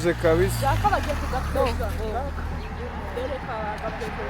biraje kabisa byakabagiye kugapfeka dereka agapfeka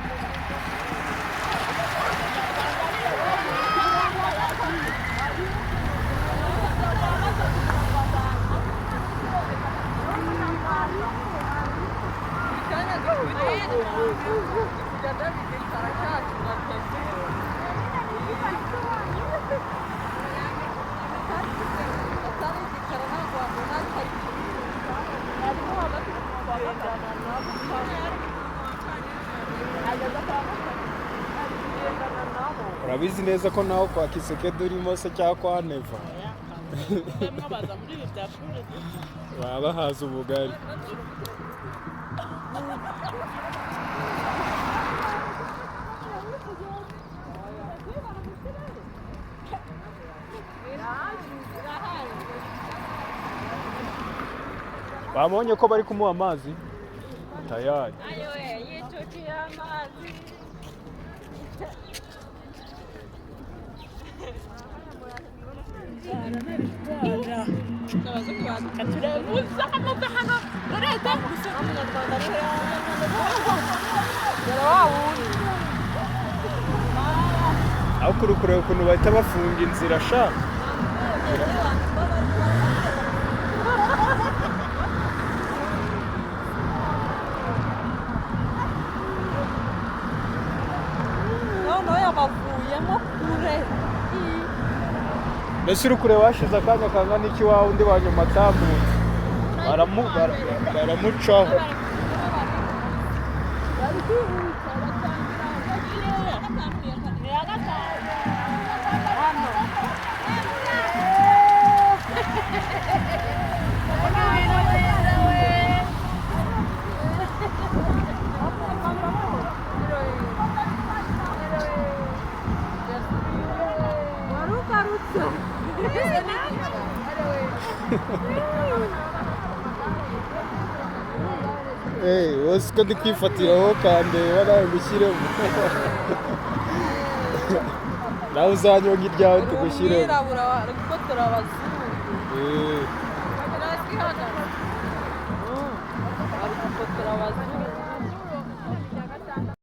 urabizi neza ko naho kwa Kisekedi urimo se cyangwa kwa Neva baba bahaza ubugari bamubonye ko bari kumuha amazi tayari aho kuri kureba ukuntu bahita bafunga inzira sha mbese uri kureba washize akanya kangana iki wawe undi wanyuma atambutse baramucaho wose ko ndi kwifatiraho kandeba nawe gushyiremo nawe uzanyonga iryawe tugushyiremo kuko turabazungu